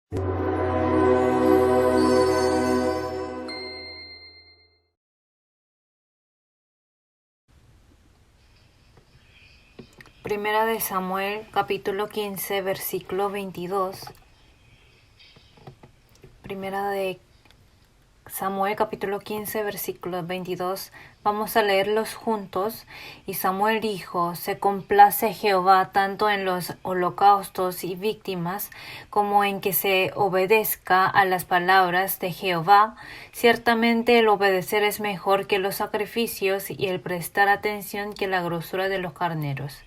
Primera de Samuel, capítulo 15, versículo 22. Primera de Samuel, capítulo 15, versículo 22. Vamos a leerlos juntos. Y Samuel dijo: Se complace Jehová tanto en los holocaustos y víctimas, como en que se obedezca a las palabras de Jehová. Ciertamente el obedecer es mejor que los sacrificios, y el prestar atención que la grosura de los carneros.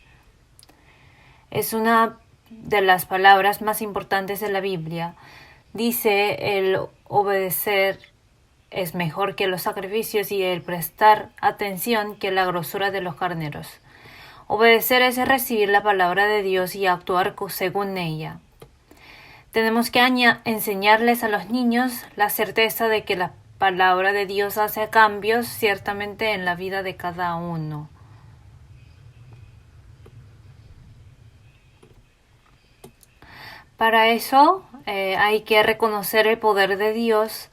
Es una de las palabras más importantes de la Biblia. Dice: el obedecer es mejor que los sacrificios, y el prestar atención que la grosura de los carneros. Obedecer es recibir la palabra de Dios y actuar según ella. Tenemos que enseñarles a los niños la certeza de que la palabra de Dios hace cambios ciertamente en la vida de cada uno. Para eso hay que reconocer el poder de Dios,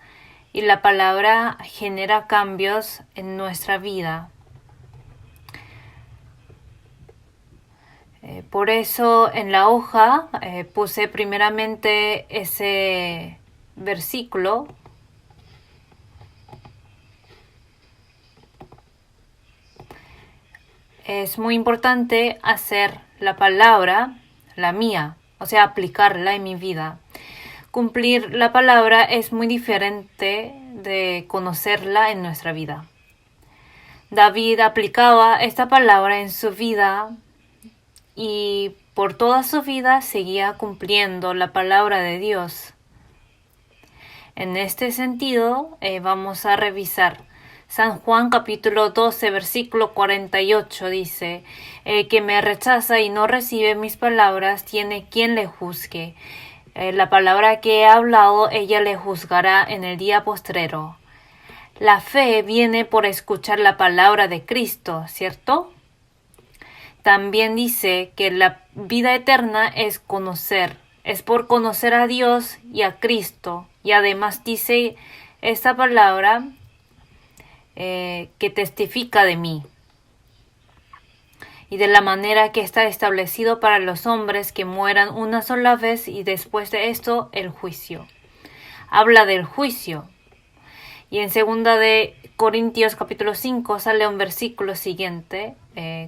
y la palabra genera cambios en nuestra vida. Por eso en la hoja puse primeramente ese versículo. Es muy importante hacer la palabra la mía, o sea, aplicarla en mi vida. Cumplir la palabra es muy diferente de conocerla en nuestra vida. David aplicaba esta palabra en su vida y por toda su vida seguía cumpliendo la palabra de Dios. En este sentido, vamos a revisar San Juan capítulo 12, versículo 48 dice: El que me rechaza y no recibe mis palabras tiene quien le juzgue. La palabra que he hablado, ella le juzgará en el día postrero. La fe viene por escuchar la palabra de Cristo, ¿cierto? También dice que la vida eterna es conocer, es por conocer a Dios y a Cristo. Y además dice esta palabra que testifica de mí, y de la manera que está establecido para los hombres que mueran una sola vez, y después de esto el juicio. Habla del juicio. Y en 2 de Corintios capítulo 5 sale un versículo siguiente: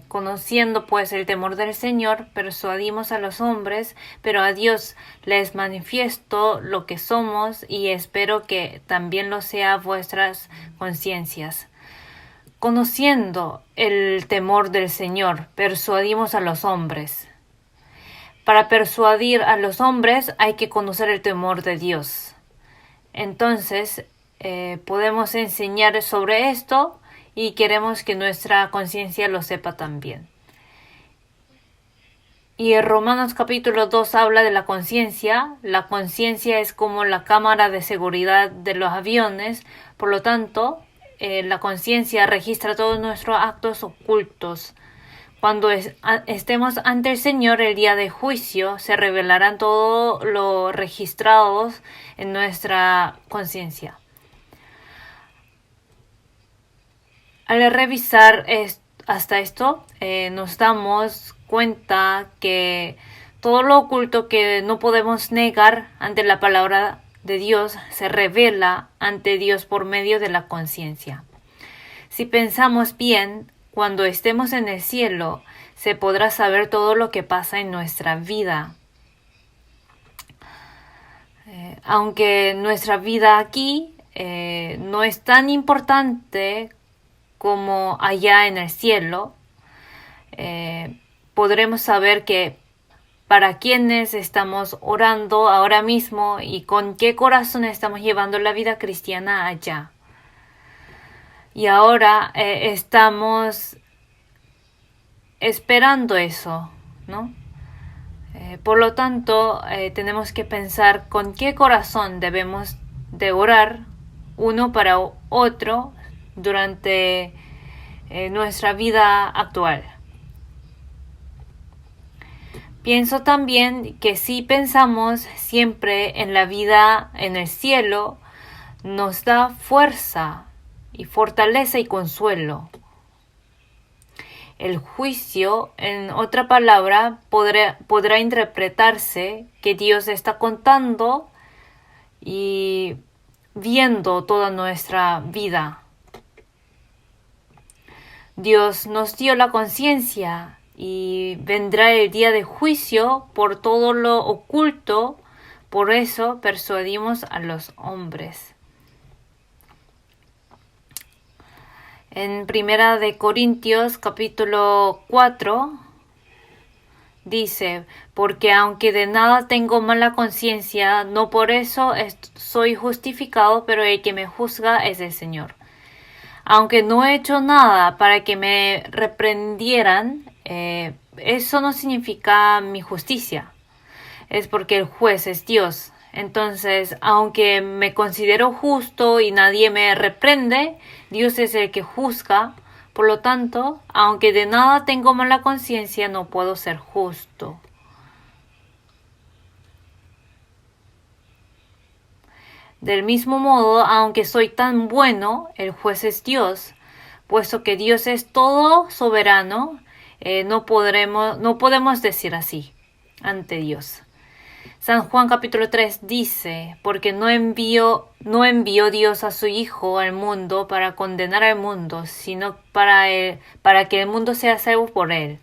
conociendo pues el temor del Señor, persuadimos a los hombres, pero a Dios les manifiesto lo que somos, y espero que también lo sea vuestras conciencias. Conociendo el temor del Señor, persuadimos a los hombres. Para persuadir a los hombres hay que conocer el temor de Dios. Entonces, podemos enseñar sobre esto, y queremos que nuestra conciencia lo sepa también. Y en Romanos capítulo 2 habla de la conciencia. La conciencia es como la cámara de seguridad de los aviones. Por lo tanto, la conciencia registra todos nuestros actos ocultos. Cuando estemos ante el Señor el día de juicio, se revelarán todo lo registrados en nuestra conciencia. Al revisar hasta esto, nos damos cuenta que todo lo oculto que no podemos negar ante la palabra de Dios se revela ante Dios por medio de la conciencia. Si pensamos bien, cuando estemos en el cielo, se podrá saber todo lo que pasa en nuestra vida. Aunque nuestra vida aquí no es tan importante como allá en el cielo, podremos saber que para quienes estamos orando ahora mismo y con qué corazón estamos llevando la vida cristiana allá. Y ahora estamos esperando eso, ¿no? Por lo tanto, tenemos que pensar con qué corazón debemos de orar uno para otro durante nuestra vida actual. Pienso también que si pensamos siempre en la vida en el cielo, nos da fuerza y fortaleza y consuelo. El juicio, en otra palabra, podrá interpretarse que Dios está contando y viendo toda nuestra vida. Dios nos dio la conciencia y vendrá el día de juicio por todo lo oculto. Por eso persuadimos a los hombres. En Primera de Corintios capítulo 4 dice: porque aunque de nada tengo mala conciencia, no por eso soy justificado, pero el que me juzga es el Señor. Aunque no he hecho nada para que me reprendieran, eso no significa mi justicia. Es porque el juez es Dios. Entonces, aunque me considero justo y nadie me reprende, Dios es el que juzga. Por lo tanto, aunque de nada tengo mala conciencia, no puedo ser justo. Del mismo modo, aunque soy tan bueno, el juez es Dios. Puesto que Dios es todo soberano, no podemos decir así ante Dios. San Juan capítulo 3 dice: porque no envió Dios a su Hijo al mundo para condenar al mundo, sino para que el mundo sea salvo por él.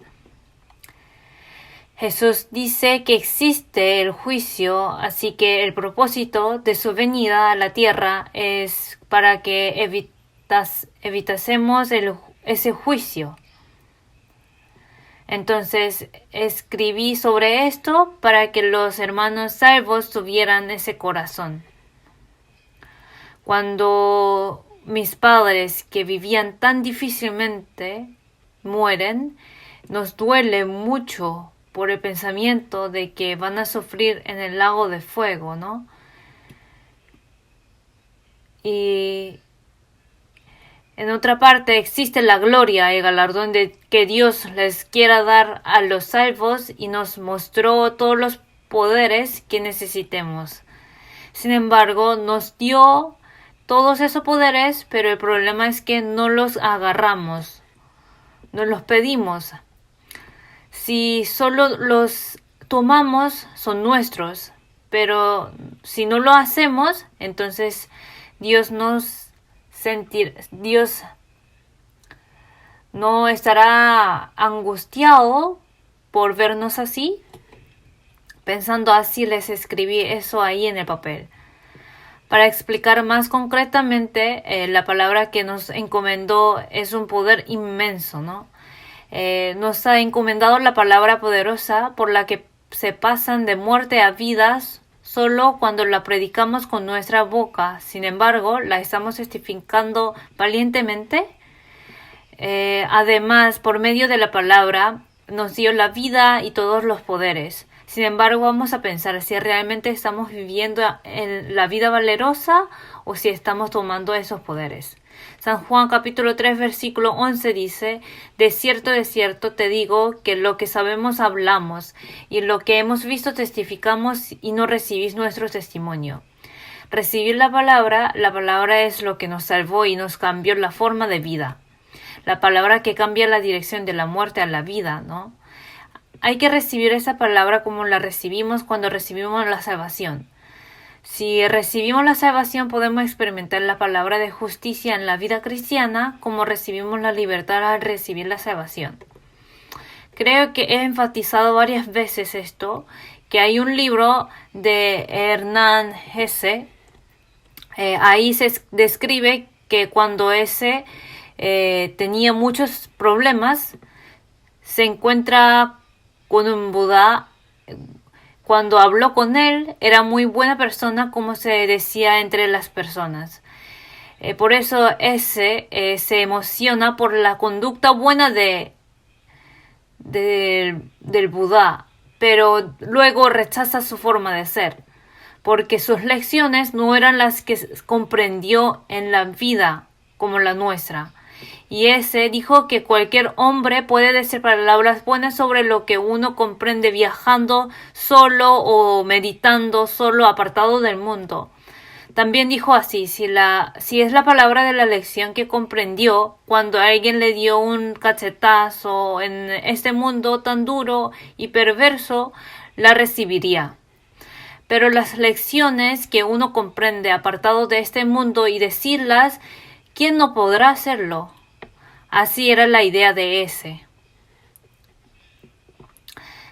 Jesús dice que existe el juicio, así que el propósito de su venida a la tierra es para que evitásemos ese juicio. Entonces escribí sobre esto para que los hermanos salvos tuvieran ese corazón. Cuando mis padres, que vivían tan difícilmente, mueren, nos duele mucho por el pensamiento de que van a sufrir en el lago de fuego, ¿no? Y en otra parte existe la gloria y el galardón que Dios les quiera dar a los salvos y nos mostró todos los poderes que necesitemos. Sin embargo, nos dio todos esos poderes, pero el problema es que no los agarramos, no los pedimos. Si solo los tomamos, son nuestros, pero si no lo hacemos, entonces Dios no estará angustiado por vernos así. Pensando así, les escribí eso ahí en el papel. Para explicar más concretamente, la palabra que nos encomendó es un poder inmenso, ¿no? Nos ha encomendado la palabra poderosa por la que se pasan de muerte a vidas solo cuando la predicamos con nuestra boca. Sin embargo, la estamos testificando valientemente. Además, por medio de la palabra, nos dio la vida y todos los poderes. Sin embargo, vamos a pensar si realmente estamos viviendo en la vida valerosa o si estamos tomando esos poderes. San Juan capítulo 3 versículo 11 dice: de cierto te digo que lo que sabemos hablamos y lo que hemos visto testificamos y no recibís nuestro testimonio. Recibir la palabra es lo que nos salvó y nos cambió la forma de vida. La palabra que cambia la dirección de la muerte a la vida, ¿no? Hay que recibir esa palabra como la recibimos cuando recibimos la salvación. Si recibimos la salvación, podemos experimentar la palabra de justicia en la vida cristiana como recibimos la libertad al recibir la salvación. Creo que he enfatizado varias veces esto, que hay un libro de Hernán Hesse. Ahí se describe que cuando ese tenía muchos problemas, se encuentra con un Buda. Cuando habló con él, era muy buena persona, como se decía entre las personas. Por eso se emociona por la conducta buena del Buda, pero luego rechaza su forma de ser, porque sus lecciones no eran las que comprendió en la vida como la nuestra. Y ese dijo que cualquier hombre puede decir palabras buenas sobre lo que uno comprende viajando solo o meditando solo, apartado del mundo. También dijo así: si es la palabra de la lección que comprendió cuando alguien le dio un cachetazo en este mundo tan duro y perverso, la recibiría. Pero las lecciones que uno comprende apartado de este mundo y decirlas, ¿quién no podrá hacerlo? Así era la idea de ese.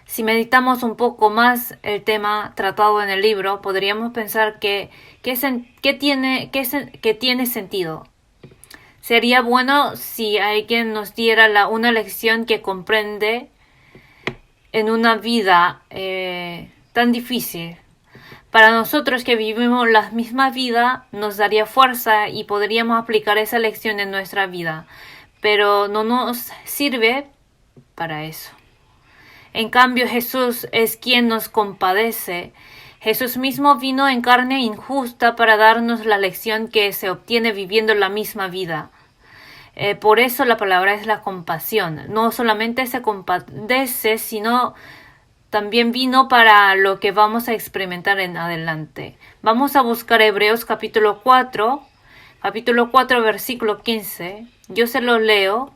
Si meditamos un poco más el tema tratado en el libro, podríamos pensar que tiene sentido. Sería bueno si alguien nos diera una lección que comprende en una vida tan difícil. Para nosotros que vivimos la misma vida, nos daría fuerza y podríamos aplicar esa lección en nuestra vida. Pero no nos sirve para eso. En cambio, Jesús es quien nos compadece. Jesús mismo vino en carne injusta para darnos la lección que se obtiene viviendo la misma vida. Por eso la palabra es la compasión. No solamente se compadece, sino también vino para lo que vamos a experimentar en adelante. Vamos a buscar Hebreos capítulo 4, versículo 15. Yo se lo leo.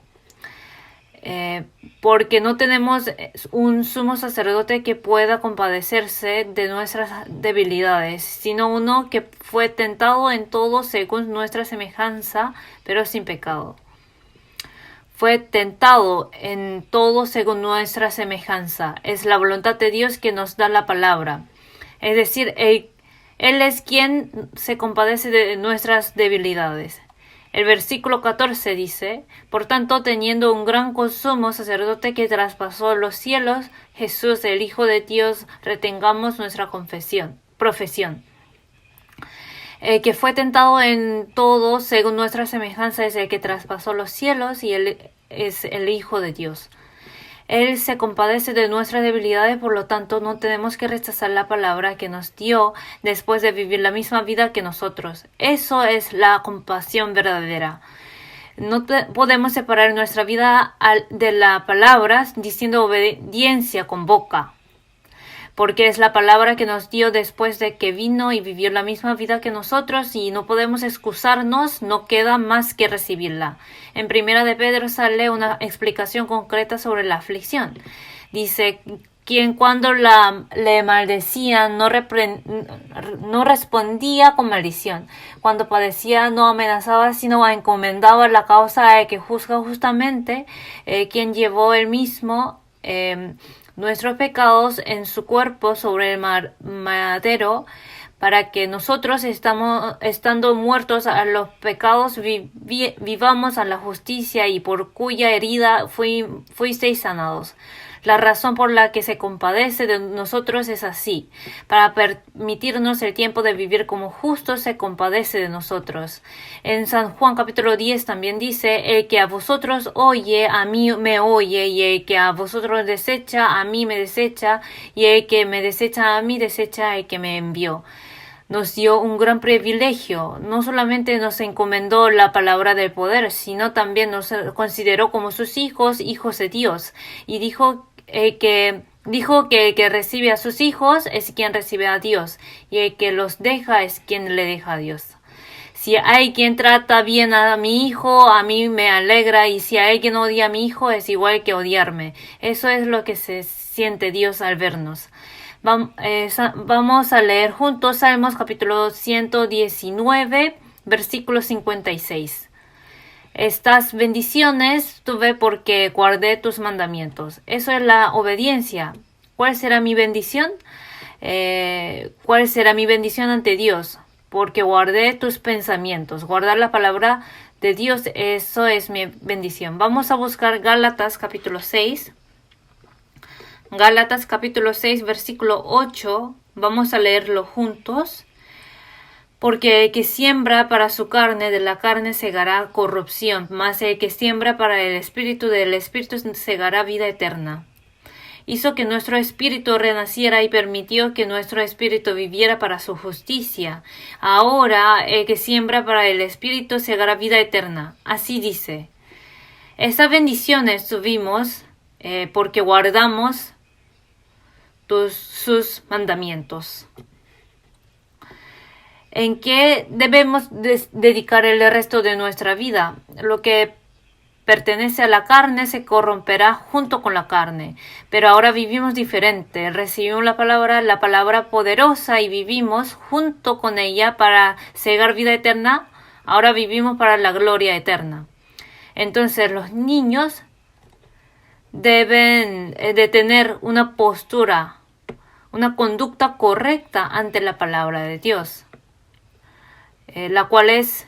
Porque no tenemos un sumo sacerdote que pueda compadecerse de nuestras debilidades, sino uno que fue tentado en todo según nuestra semejanza, pero sin pecado. Fue tentado en todo según nuestra semejanza. Es la voluntad de Dios que nos da la palabra. Es decir, Él es quien se compadece de nuestras debilidades. El versículo 14 dice: por tanto, teniendo un gran sumo sacerdote que traspasó los cielos, Jesús, el Hijo de Dios, retengamos nuestra profesión. El que fue tentado en todo según nuestra semejanza es el que traspasó los cielos y Él es el Hijo de Dios. Él se compadece de nuestras debilidades, por lo tanto no tenemos que rechazar la palabra que nos dio después de vivir la misma vida que nosotros. Eso es la compasión verdadera. No podemos separar nuestra vida de la palabra diciendo obediencia con boca, porque es la palabra que nos dio después de que vino y vivió la misma vida que nosotros, y no podemos excusarnos, no queda más que recibirla. En Primera de Pedro sale una explicación concreta sobre la aflicción. Dice: quien cuando le maldecían no respondía con maldición. Cuando padecía no amenazaba, sino encomendaba la causa al que juzga justamente, quien llevó él mismo nuestros pecados en su cuerpo sobre el madero, para que nosotros, estando muertos a los pecados, vivamos a la justicia, y por cuya herida fuisteis sanados. La razón por la que se compadece de nosotros es así: para permitirnos el tiempo de vivir como justos, se compadece de nosotros. En San Juan capítulo 10 también dice: el que a vosotros oye, a mí me oye, y el que a vosotros desecha, a mí me desecha, y el que me desecha a mí, desecha al que me envió. Nos dio un gran privilegio. No solamente nos encomendó la palabra del poder, sino también nos consideró como sus hijos de Dios. Y dijo que el que recibe a sus hijos es quien recibe a Dios, y el que los deja es quien le deja a Dios. Si hay quien trata bien a mi hijo, a mí me alegra, y si alguien odia a mi hijo, es igual que odiarme. Eso es lo que se siente Dios al vernos. Vamos a leer juntos Salmos capítulo 119, versículo 56. Estas bendiciones tuve porque guardé tus mandamientos. Eso es la obediencia. ¿Cuál será mi bendición? ¿Cuál será mi bendición ante Dios? Porque guardé tus pensamientos. Guardar la palabra de Dios, eso es mi bendición. Vamos a buscar Gálatas capítulo 6. Gálatas capítulo 6, versículo 8. Vamos a leerlo juntos. Porque el que siembra para su carne, de la carne segará corrupción, mas el que siembra para el espíritu, del espíritu segará vida eterna. Hizo que nuestro espíritu renaciera y permitió que nuestro espíritu viviera para su justicia. Ahora el que siembra para el espíritu segará vida eterna. Así dice: Esas bendiciones tuvimos porque guardamos sus mandamientos. ¿En qué debemos dedicar el resto de nuestra vida? Lo que pertenece a la carne se corromperá junto con la carne, pero ahora vivimos diferente. Recibimos la palabra poderosa y vivimos junto con ella para cegar vida eterna. Ahora vivimos para la gloria eterna. Entonces los niños deben de tener una postura, una conducta correcta ante la palabra de Dios, la cual es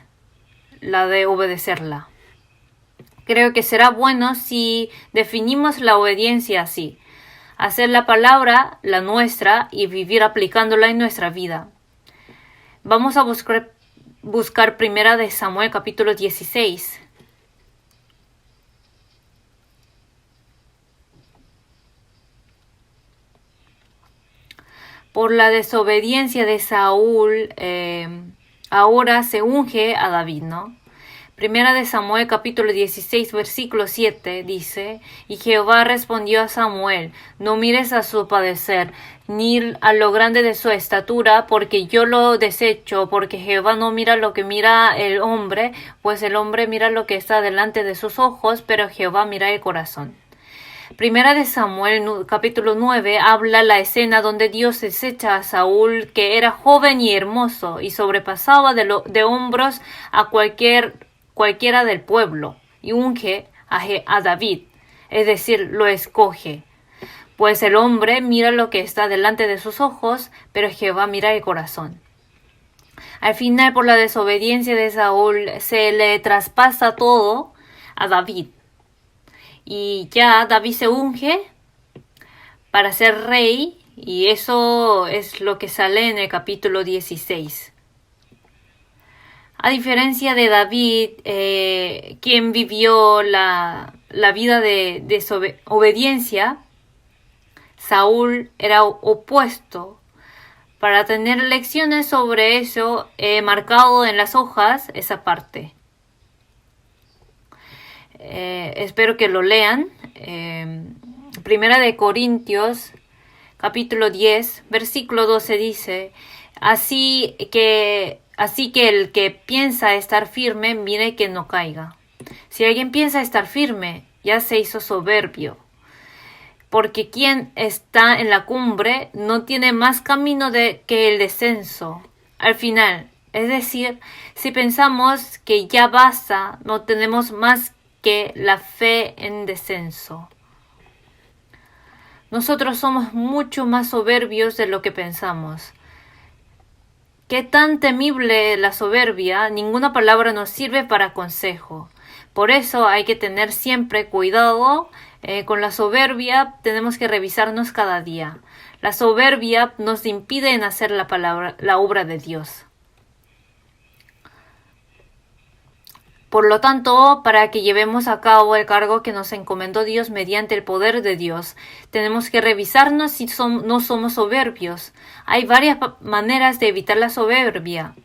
la de obedecerla. Creo que será bueno si definimos la obediencia así: hacer la palabra la nuestra y vivir aplicándola en nuestra vida. Vamos a buscar primera de Samuel capítulo 16. Por la desobediencia de Saúl, ahora se unge a David, ¿no? Primera de Samuel capítulo 16 versículo 7 dice: y Jehová respondió a Samuel: no mires a su padecer, ni a lo grande de su estatura, porque yo lo desecho, porque Jehová no mira lo que mira el hombre, pues el hombre mira lo que está delante de sus ojos, pero Jehová mira el corazón. Primera de Samuel capítulo 9 habla la escena donde Dios desecha a Saúl, que era joven y hermoso, y sobrepasaba de hombros a cualquiera del pueblo, y unge a David, es decir, lo escoge. Pues el hombre mira lo que está delante de sus ojos, pero Jehová mira el corazón. Al final, por la desobediencia de Saúl, se le traspasa todo a David. Y ya David se unge para ser rey, y eso es lo que sale en el capítulo 16. A diferencia de David, quien vivió la vida de desobediencia, Saúl era opuesto. Para tener lecciones sobre eso, he marcado en las hojas esa parte. Espero que lo lean. Primera de Corintios, capítulo 10, versículo 12 dice: Así que el que piensa estar firme, mire que no caiga. Si alguien piensa estar firme, ya se hizo soberbio. Porque quien está en la cumbre no tiene más camino que el descenso. Al final, es decir, si pensamos que ya basta, no tenemos más que la fe en descenso. Nosotros somos mucho más soberbios de lo que pensamos. Qué tan temible la soberbia, ninguna palabra nos sirve para consejo. Por eso hay que tener siempre cuidado con la soberbia. Tenemos que revisarnos cada día. La soberbia nos impide en hacer la obra de Dios. Por lo tanto, para que llevemos a cabo el cargo que nos encomendó Dios mediante el poder de Dios, tenemos que revisarnos si no somos soberbios. Hay varias maneras de evitar la soberbia.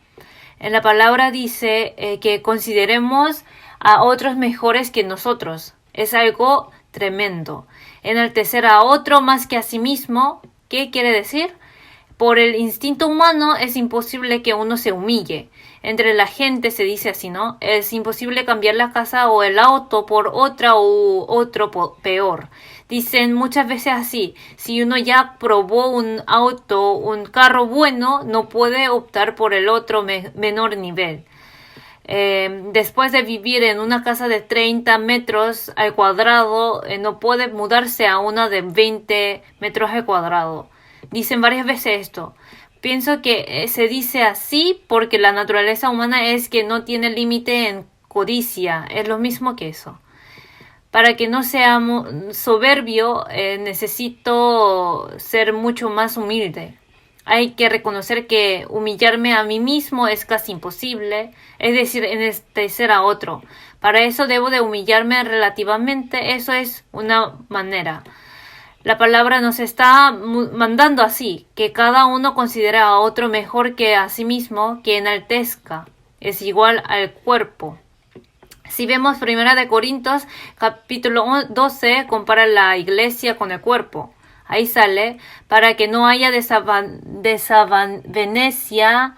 En la palabra dice que consideremos a otros mejores que nosotros. Es algo tremendo. Enaltecer a otro más que a sí mismo. ¿Qué quiere decir? Por el instinto humano es imposible que uno se humille. Entre la gente se dice así, ¿no? Es imposible cambiar la casa o el auto por otra u otro peor. Dicen muchas veces así: si uno ya probó un carro bueno, no puede optar por el otro menor nivel. Después de vivir en una casa de 30 metros al cuadrado, no puede mudarse a una de 20 metros al cuadrado. Dicen varias veces esto. Pienso que se dice así porque la naturaleza humana es que no tiene límite en codicia. Es lo mismo que eso. Para que no sea soberbio, necesito ser mucho más humilde. Hay que reconocer que humillarme a mí mismo es casi imposible, es decir, enaltecer a otro. Para eso debo de humillarme relativamente. Eso es una manera. La palabra nos está mandando así, que cada uno considera a otro mejor que a sí mismo, que enaltezca, es igual al cuerpo. Si vemos 1 Corintios, capítulo 12, compara la iglesia con el cuerpo. Ahí sale, para que no haya desavenencia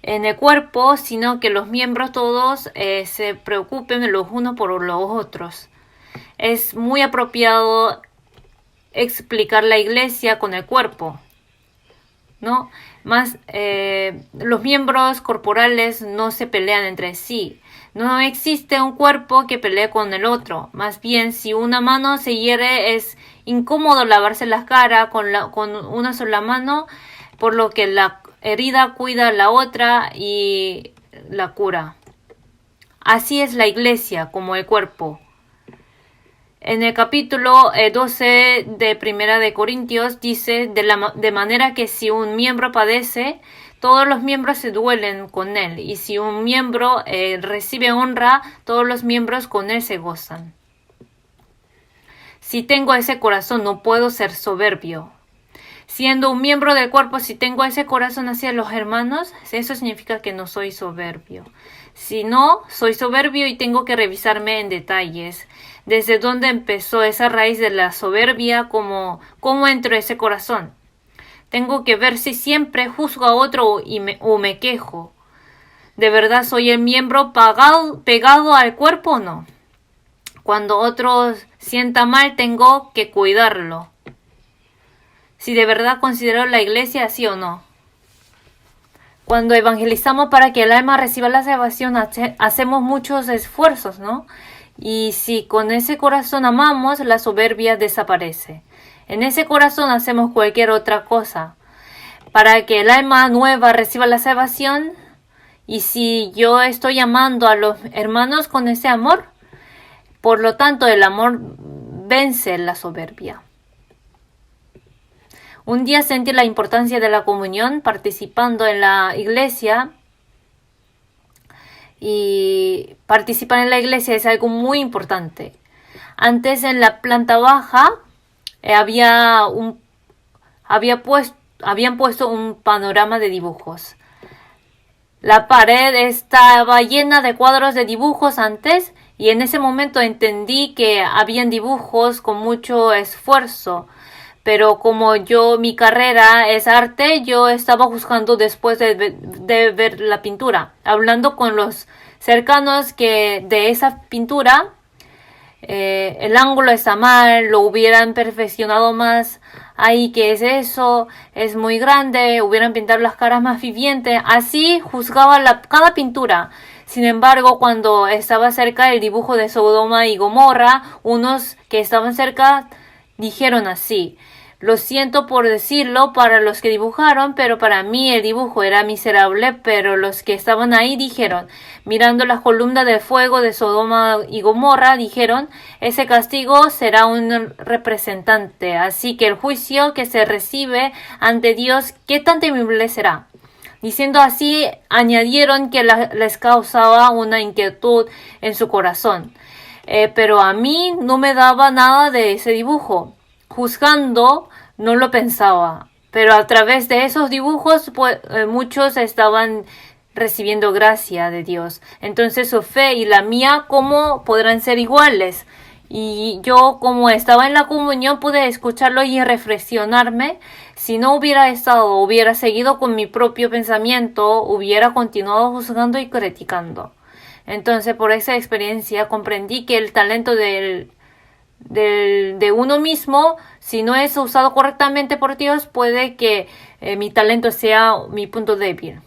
en el cuerpo, sino que los miembros todos se preocupen los unos por los otros. Es muy apropiado explicar la iglesia con el cuerpo, ¿no? Más, los miembros corporales no se pelean entre sí. No existe un cuerpo que pelee con el otro. Más bien, si una mano se hiere, es incómodo lavarse la cara con una sola mano, por lo que la herida cuida a la otra y la cura. Así es la iglesia como el cuerpo. En el capítulo 12 de 1 Corintios dice, de manera que si un miembro padece, todos los miembros se duelen con él, y si un miembro recibe honra, todos los miembros con él se gozan. Si tengo ese corazón, no puedo ser soberbio. Siendo un miembro del cuerpo, si tengo ese corazón hacia los hermanos, eso significa que no soy soberbio. Si no, soy soberbio y tengo que revisarme en detalles. ¿Desde dónde empezó esa raíz de la soberbia? ¿Cómo entró ese corazón? Tengo que ver si siempre juzgo a otro o me quejo. ¿De verdad soy el miembro pegado al cuerpo o no? Cuando otro sienta mal, tengo que cuidarlo. Si de verdad considero la iglesia así o no. Cuando evangelizamos para que el alma reciba la salvación, hacemos muchos esfuerzos, ¿no? Y si con ese corazón amamos, la soberbia desaparece. En ese corazón hacemos cualquier otra cosa para que el alma nueva reciba la salvación. Y si yo estoy amando a los hermanos con ese amor, por lo tanto el amor vence la soberbia. Un día sentí la importancia de la comunión participando en la iglesia. Y participar en la iglesia es algo muy importante. Antes en la planta baja habían puesto un panorama de dibujos. La pared estaba llena de cuadros de dibujos antes, y en ese momento entendí que habían dibujos con mucho esfuerzo. Pero como mi carrera es arte, yo estaba juzgando después de ver la pintura, hablando con los cercanos que de esa pintura el ángulo está mal, lo hubieran perfeccionado más. Ay, ¿qué es eso? Es muy grande, hubieran pintado las caras más vivientes. Así juzgaba cada pintura. Sin embargo, cuando estaba cerca el dibujo de Sodoma y Gomorra, unos que estaban cerca dijeron así: lo siento por decirlo para los que dibujaron, pero para mí el dibujo era miserable. Pero los que estaban ahí dijeron, mirando las columnas de fuego de Sodoma y Gomorra, dijeron, ese castigo será un representante. Así que el juicio que se recibe ante Dios, ¿qué tan temible será? Diciendo así, añadieron que les causaba una inquietud en su corazón. Pero a mí no me daba nada de ese dibujo. Juzgando, no lo pensaba, pero a través de esos dibujos muchos estaban recibiendo gracia de Dios. Entonces su fe y la mía, ¿cómo podrán ser iguales? Y yo, como estaba en la comunión, pude escucharlo y reflexionarme. Si no hubiera seguido con mi propio pensamiento, hubiera continuado juzgando y criticando. Entonces, por esa experiencia comprendí que el talento de uno mismo, si no es usado correctamente por Dios, puede que mi talento sea mi punto débil.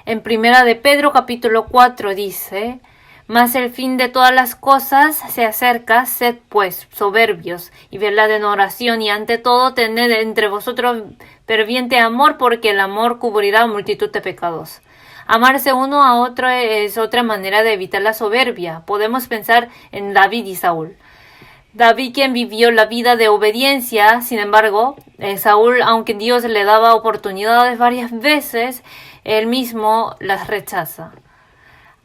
En 1 Pedro capítulo 4 dice, mas el fin de todas las cosas se acerca, sed pues soberbios y velad en oración, y ante todo tened entre vosotros ferviente amor, porque el amor cubrirá multitud de pecados. Amarse uno a otro es otra manera de evitar la soberbia. Podemos pensar en David y Saúl. David, quien vivió la vida de obediencia, sin embargo, Saúl, aunque Dios le daba oportunidades varias veces, él mismo las rechaza.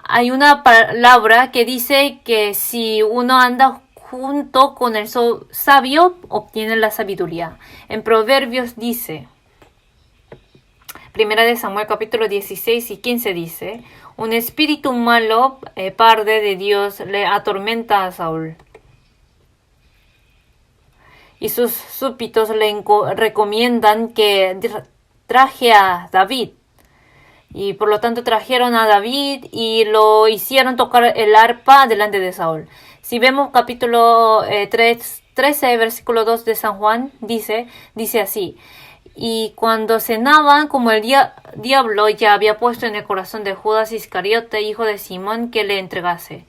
Hay una palabra que dice que si uno anda junto con el sabio, obtiene la sabiduría. En Proverbios dice, Primera de Samuel capítulo 16 y 15 dice: un espíritu malo, parte de Dios, le atormenta a Saúl. Y sus súbditos le recomiendan que traje a David. Y por lo tanto trajeron a David y lo hicieron tocar el arpa delante de Saúl. Si vemos capítulo 13, versículo 2 de San Juan, dice así: y cuando cenaban, como el diablo ya había puesto en el corazón de Judas Iscariote, hijo de Simón, que le entregase.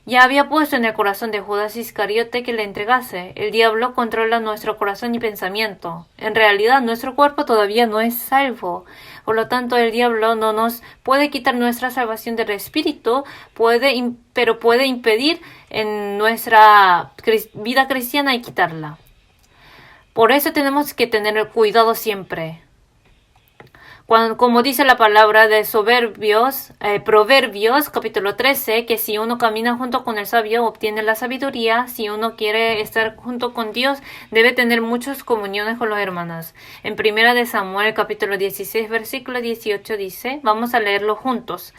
Ya había puesto en el corazón de Judas Iscariote que le entregase. El diablo controla nuestro corazón y pensamiento. En realidad, nuestro cuerpo todavía no es salvo. Por lo tanto, el diablo no nos puede quitar nuestra salvación del espíritu, pero puede impedir en nuestra vida cristiana y quitarla. Por eso tenemos que tener cuidado siempre. Como dice la palabra de Proverbios, capítulo 13, que si uno camina junto con el sabio, obtiene la sabiduría. Si uno quiere estar junto con Dios, debe tener muchas comuniones con los hermanos. En Primera de Samuel, capítulo 16, versículo 18 dice, vamos a leerlo juntos.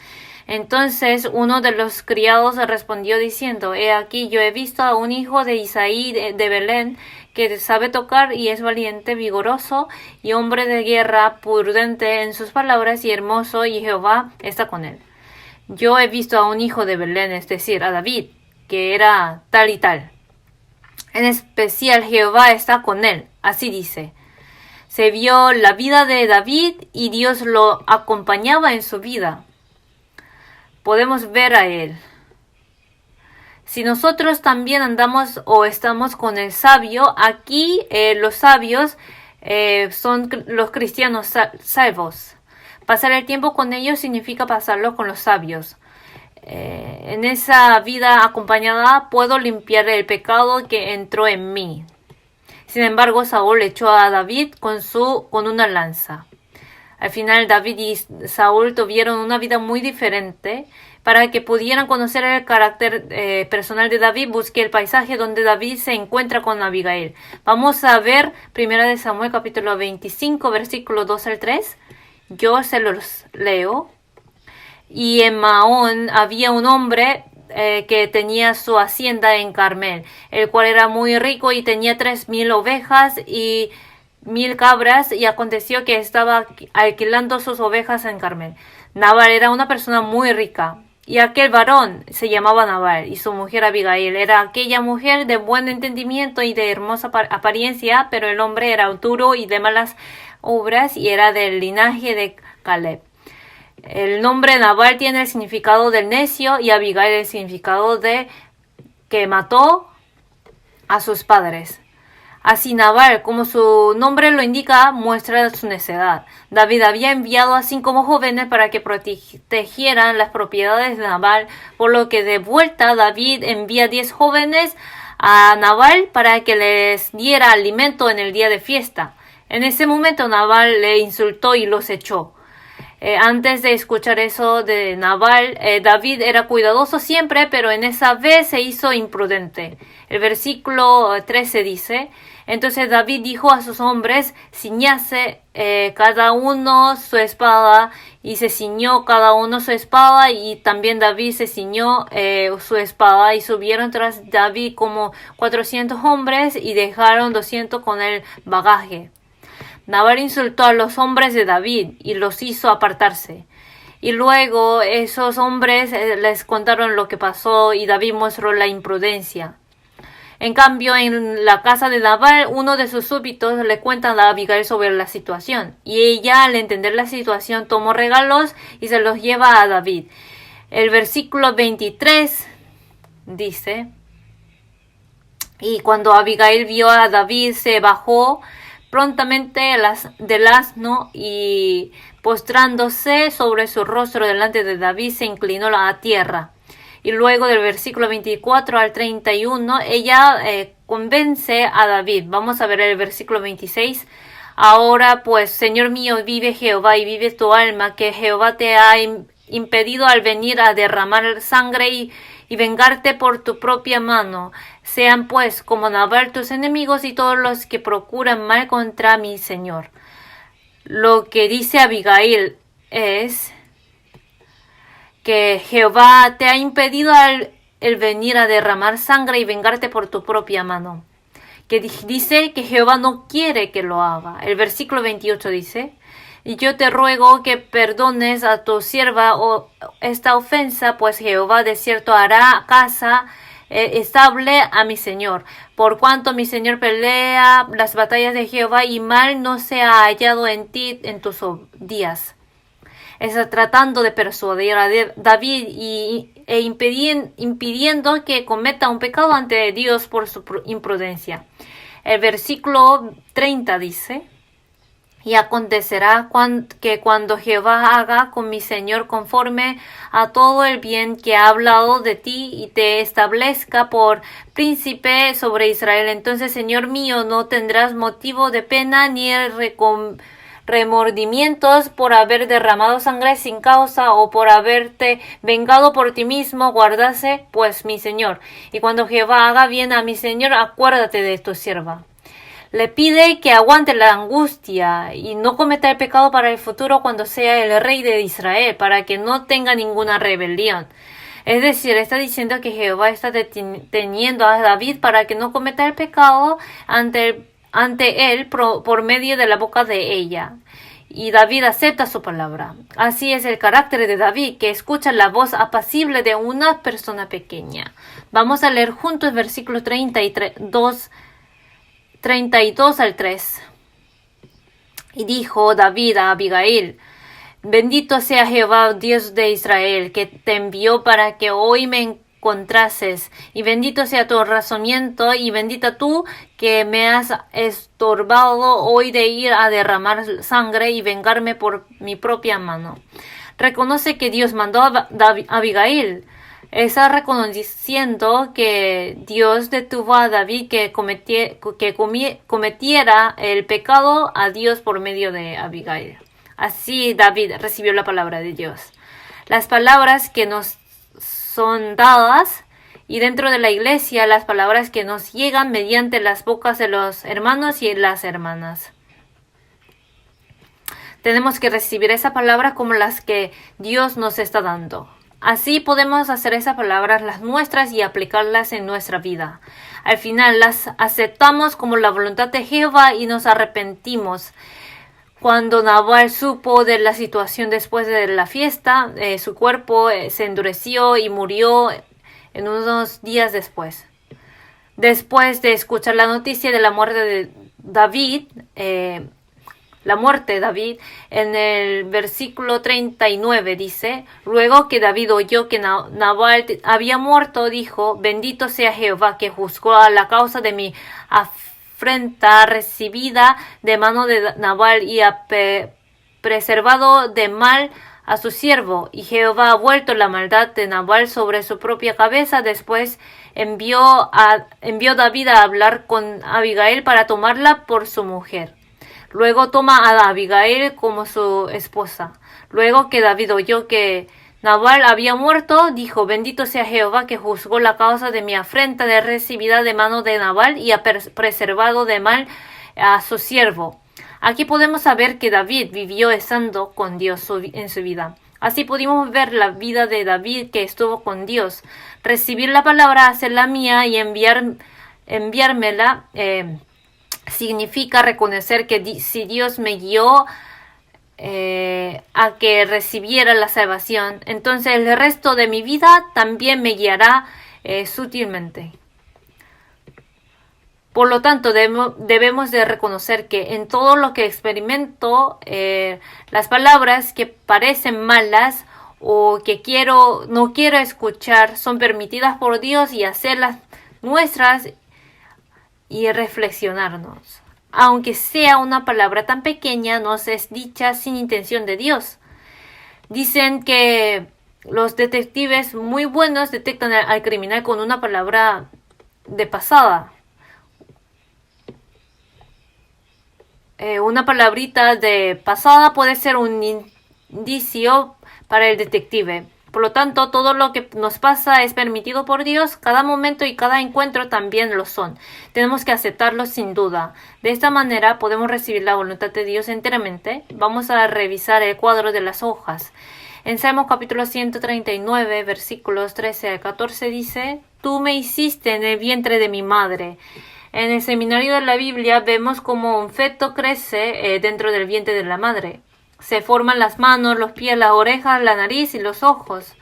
Entonces uno de los criados respondió diciendo: he aquí, yo he visto a un hijo de Isaí de Belén, que sabe tocar y es valiente, vigoroso y hombre de guerra, prudente en sus palabras y hermoso, y Jehová está con él. Yo he visto a un hijo de Belén, es decir, a David, que era tal y tal. En especial Jehová está con él, así dice. Se vio la vida de David y Dios lo acompañaba en su vida. Podemos ver a él. Si nosotros también andamos o estamos con el sabio, aquí los sabios son los cristianos salvos. Pasar el tiempo con ellos significa pasarlo con los sabios. En esa vida acompañada puedo limpiar el pecado que entró en mí. Sin embargo, Saúl echó a David con una lanza. Al final, David y Saúl tuvieron una vida muy diferente. Para que pudieran conocer el carácter personal de David, busqué el paisaje donde David se encuentra con Abigail. Vamos a ver 1 de Samuel capítulo 25, versículo 2 al 3. Yo se los leo. Y en Maón había un hombre que tenía su hacienda en Carmel, el cual era muy rico y tenía 3,000 ovejas y 1,000 cabras, y aconteció que estaba alquilando sus ovejas en Carmel. Nabal era una persona muy rica. Y aquel varón se llamaba Nabal, y su mujer Abigail era aquella mujer de buen entendimiento y de hermosa apariencia, pero el hombre era duro y de malas obras, y era del linaje de Caleb. El nombre Nabal tiene el significado del necio, y Abigail el significado de que mató a sus padres. Así Nabal, como su nombre lo indica, muestra su necedad. David había enviado a 5 jóvenes para que protegieran las propiedades de Nabal, por lo que de vuelta David envía 10 jóvenes a Nabal para que les diera alimento en el día de fiesta. En ese momento Nabal le insultó y los echó. Antes de escuchar eso de Nabal, David era cuidadoso siempre, pero en esa vez se hizo imprudente. El versículo 13 dice: entonces David dijo a sus hombres: ciñase cada uno su espada, y se ciñó cada uno su espada, y también David se ciñó su espada, y subieron tras David como 400 hombres, y dejaron 200 con el bagaje. Nabal insultó a los hombres de David y los hizo apartarse. Y luego esos hombres les contaron lo que pasó, y David mostró la imprudencia. En cambio, en la casa de Nabal, uno de sus súbditos le cuenta a Abigail sobre la situación, y ella, al entender la situación, tomó regalos y se los lleva a David. El versículo 23 dice: y cuando Abigail vio a David, se bajó prontamente del asno, y postrándose sobre su rostro delante de David, se inclinó a tierra. Y luego del versículo 24 al 31, ella convence a David. Vamos a ver el versículo 26. Ahora pues, Señor mío, vive Jehová y vive tu alma, que Jehová te ha impedido al venir a derramar sangre y vengarte por tu propia mano. Sean pues como Nabal tus enemigos y todos los que procuran mal contra mi Señor. Lo que dice Abigail es que Jehová te ha impedido el venir a derramar sangre y vengarte por tu propia mano. Que dice que Jehová no quiere que lo haga. El versículo 28 dice: y yo te ruego que perdones a tu sierva esta ofensa, pues Jehová de cierto hará casa estable a mi Señor. Por cuanto mi Señor pelea las batallas de Jehová, y mal no se ha hallado en ti en tus días. Está tratando de persuadir a David e impidiendo que cometa un pecado ante Dios por su imprudencia. El versículo 30 dice: y acontecerá que cuando Jehová haga con mi Señor conforme a todo el bien que ha hablado de ti, y te establezca por príncipe sobre Israel, entonces, Señor mío, no tendrás motivo de pena ni remordimientos por haber derramado sangre sin causa, o por haberte vengado por ti mismo. Guardase pues mi Señor, y cuando Jehová haga bien a mi Señor, acuérdate de tu sierva. Le pide que aguante la angustia y no cometa el pecado para el futuro cuando sea el rey de Israel, para que no tenga ninguna rebelión. Es decir, está diciendo que Jehová está deteniendo a David para que no cometa el pecado ante él por medio de la boca de ella. Y David acepta su palabra. Así es el carácter de David, que escucha la voz apacible de una persona pequeña. Vamos a leer juntos versículo 32 al 3. Y dijo David a Abigail: bendito sea Jehová, Dios de Israel, que te envió para que hoy me encontrases, y bendito sea tu razonamiento, y bendita tú que me has estorbado hoy de ir a derramar sangre y vengarme por mi propia mano. Reconoce que Dios mandó a Abigail. Está reconociendo que Dios detuvo a David que cometiera el pecado a Dios por medio de Abigail. Así David recibió la palabra de Dios. Las palabras que nos son dadas, y dentro de la iglesia, las palabras que nos llegan mediante las bocas de los hermanos y las hermanas. Tenemos que recibir esa palabra como las que Dios nos está dando. Así podemos hacer esas palabras las nuestras y aplicarlas en nuestra vida. Al final las aceptamos como la voluntad de Jehová y nos arrepentimos. Cuando Nabal supo de la situación después de la fiesta, su cuerpo se endureció y murió en unos días después. Después de escuchar la noticia de la muerte de David, en el versículo 39 dice: luego que David oyó que Nabal había muerto, dijo: bendito sea Jehová, que juzgó a la causa de mi afrenta recibida de mano de Nabal, y ha preservado de mal a su siervo. Y Jehová ha vuelto la maldad de Nabal sobre su propia cabeza. Después envió David a hablar con Abigail para tomarla por su mujer. Luego toma a Abigail como su esposa. Luego que David oyó que Nabal había muerto, dijo: bendito sea Jehová, que juzgó la causa de mi afrenta de recibida de mano de Nabal, y ha preservado de mal a su siervo. Aquí podemos saber que David vivió estando con Dios en su vida. Así pudimos ver la vida de David, que estuvo con Dios. Recibir la palabra, hacerla mía y enviármela, significa reconocer que si Dios me guió a que recibiera la salvación, entonces el resto de mi vida también me guiará sutilmente. Por lo tanto, debemos de reconocer que en todo lo que experimento, las palabras que parecen malas o que no quiero escuchar son permitidas por Dios, y hacerlas nuestras y reflexionarnos. Aunque sea una palabra tan pequeña, nos es dicha sin intención de Dios. Dicen que los detectives muy buenos detectan al criminal con una palabra de pasada. Una palabrita de pasada puede ser un indicio para el detective. Por lo tanto, todo lo que nos pasa es permitido por Dios, cada momento y cada encuentro también lo son. Tenemos que aceptarlo sin duda. De esta manera podemos recibir la voluntad de Dios enteramente. Vamos a revisar el cuadro de las hojas. En Salmos capítulo 139, versículos 13 al 14 dice: Tú me hiciste en el vientre de mi madre. En el seminario de la Biblia vemos cómo un feto crece dentro del vientre de la madre. Se forman las manos, los pies, las orejas, la nariz y los ojos.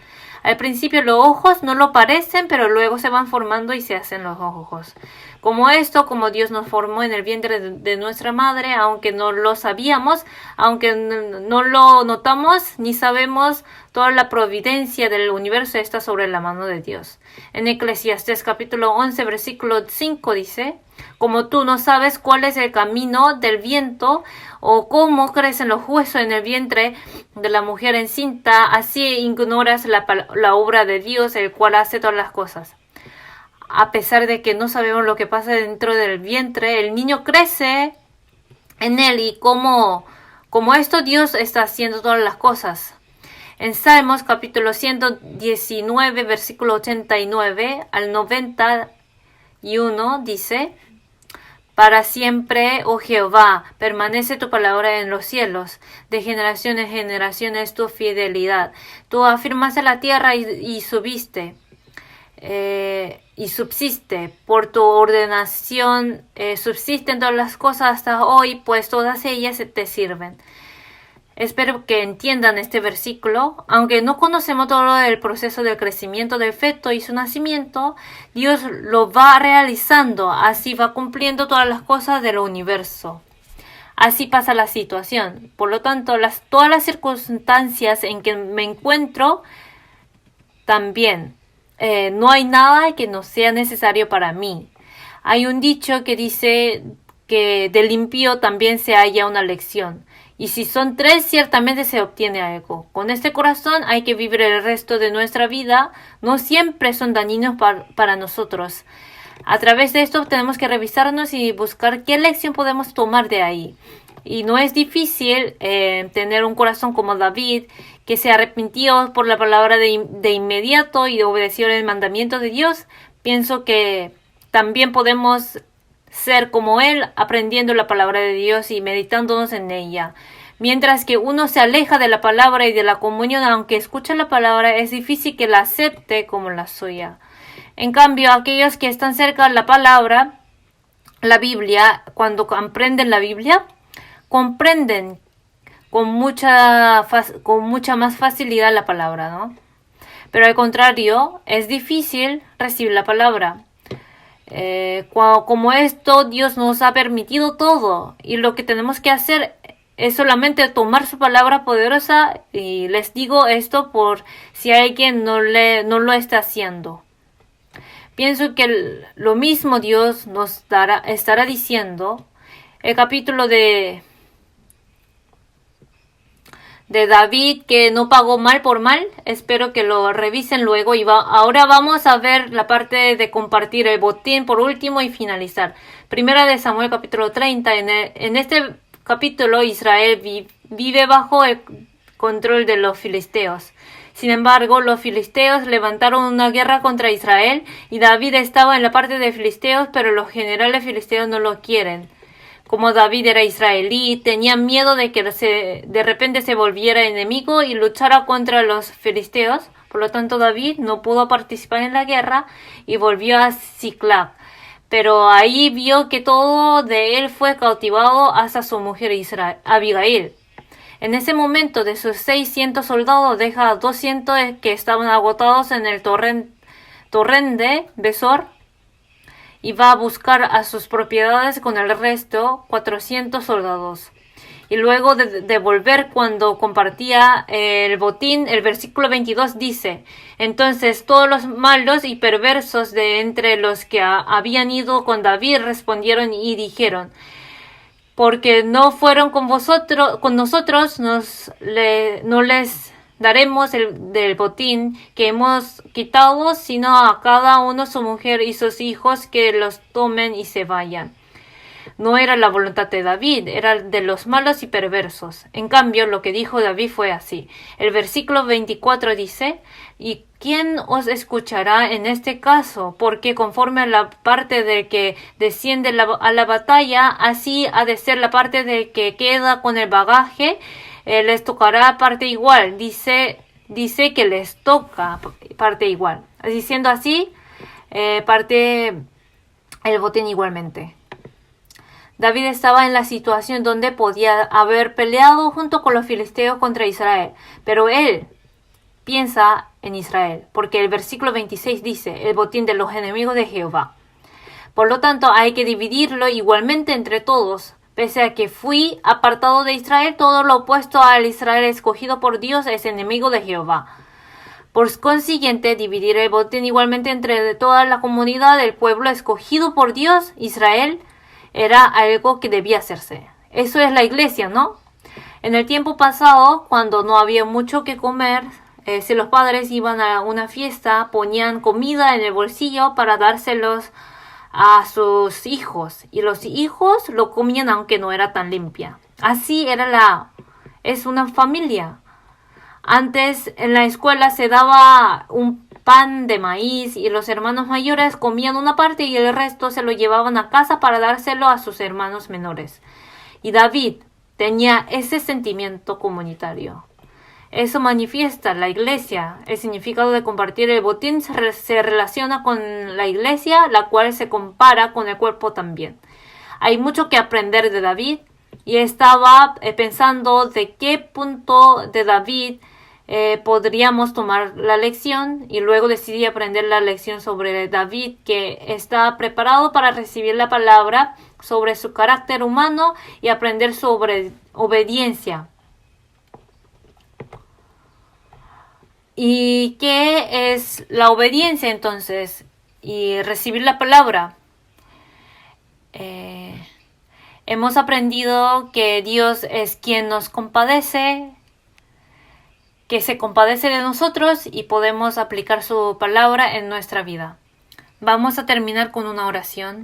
Al principio los ojos no lo parecen, pero luego se van formando y se hacen los ojos. Como Dios nos formó en el vientre de nuestra madre, aunque no lo sabíamos, aunque no lo notamos ni sabemos, toda la providencia del universo está sobre la mano de Dios. En Eclesiastés capítulo 11, versículo 5 dice: Como tú no sabes cuál es el camino del viento o cómo crecen los huesos en el vientre de la mujer encinta, así ignoras la obra de Dios, el cual hace todas las cosas. A pesar de que no sabemos lo que pasa dentro del vientre, el niño crece en él y como esto Dios está haciendo todas las cosas. En Salmos capítulo 119, versículo 89 al 91 dice: Para siempre, oh Jehová, permanece tu palabra en los cielos. De generación en generación es tu fidelidad. Tú afirmaste la tierra y subiste. Y subsiste. Por tu ordenación subsisten todas las cosas hasta hoy, pues todas ellas te sirven. Espero que entiendan este versículo. Aunque no conocemos todo el proceso del crecimiento del feto y su nacimiento, Dios lo va realizando, así va cumpliendo todas las cosas del universo. Así pasa la situación. Por lo tanto, todas las circunstancias en que me encuentro también. No hay nada que no sea necesario para mí. Hay un dicho que dice que del impío también se halla una lección. Y si son tres, ciertamente se obtiene algo. Con este corazón hay que vivir el resto de nuestra vida. No siempre son dañinos para nosotros. A través de esto tenemos que revisarnos y buscar qué lección podemos tomar de ahí. Y no es difícil tener un corazón como David, que se arrepintió por la palabra de inmediato y obedeció el mandamiento de Dios. Pienso que también podemos ser como él, aprendiendo la palabra de Dios y meditándonos en ella. Mientras que uno se aleja de la palabra y de la comunión, aunque escucha la palabra, es difícil que la acepte como la suya. En cambio, aquellos que están cerca de la palabra, la Biblia, cuando aprenden la Biblia, comprenden con mucha más facilidad la palabra, ¿no? Pero al contrario, es difícil recibir la palabra. Como esto, Dios nos ha permitido todo y lo que tenemos que hacer es solamente tomar su palabra poderosa, y les digo esto por si alguien no lo está haciendo. Pienso que lo mismo Dios nos estará diciendo. El capítulo de David, que no pagó mal por mal, espero que lo revisen luego. Ahora vamos a ver la parte de compartir el botín por último y finalizar. Primera de Samuel capítulo 30. En este capítulo Israel vive bajo el control de los filisteos. Sin embargo, los filisteos levantaron una guerra contra Israel y David estaba en la parte de filisteos, pero los generales filisteos no lo quieren. Como David era israelí, tenían miedo de que de repente se volviera enemigo y luchara contra los filisteos. Por lo tanto, David no pudo participar en la guerra y volvió a Siclag. Pero ahí vio que todo de él fue cautivado hasta su mujer Abigail. En ese momento, de sus 600 soldados, deja a 200 que estaban agotados en el torrente Besor y va a buscar a sus propiedades con el resto, 400 soldados. Y luego de volver, cuando compartía el botín, el versículo 22 dice: Entonces todos los malos y perversos de entre los que habían ido con David respondieron y dijeron: Porque no fueron con nosotros, no les daremos del botín que hemos quitado, sino a cada uno su mujer y sus hijos, que los tomen y se vayan. No era la voluntad de David, era de los malos y perversos. En cambio, lo que dijo David fue así. El versículo 24 dice: ¿Y quién os escuchará en este caso? Porque conforme a la parte del que desciende a la batalla, así ha de ser la parte del que queda con el bagaje, les tocará parte igual. Dice que les toca parte igual. Diciendo así, parte el botín igualmente. David estaba en la situación donde podía haber peleado junto con los filisteos contra Israel, pero él piensa en Israel, porque el versículo 26 dice: el botín de los enemigos de Jehová. Por lo tanto, hay que dividirlo igualmente entre todos. Pese a que fui apartado de Israel, todo lo opuesto al Israel escogido por Dios es enemigo de Jehová. Por consiguiente, dividir el botín igualmente entre toda la comunidad del pueblo escogido por Dios, Israel, era algo que debía hacerse. Eso es la iglesia, ¿no? En el tiempo pasado, cuando no había mucho que comer, si los padres iban a una fiesta, ponían comida en el bolsillo para dárselos a sus hijos, y los hijos lo comían aunque no era tan limpia. Así es una familia. Antes en la escuela se daba un pan de maíz y los hermanos mayores comían una parte y el resto se lo llevaban a casa para dárselo a sus hermanos menores. Y David tenía ese sentimiento comunitario. Eso manifiesta la iglesia. El significado de compartir el botín se relaciona con la iglesia, la cual se compara con el cuerpo también. Hay mucho que aprender de David y estaba pensando de qué punto de David podríamos tomar la lección, y luego decidí aprender la lección sobre David, que está preparado para recibir la palabra sobre su carácter humano y aprender sobre obediencia. ¿Y qué es la obediencia entonces? Y recibir la palabra. Hemos aprendido que Dios es quien nos compadece, que se compadece de nosotros y podemos aplicar su palabra en nuestra vida. Vamos a terminar con una oración.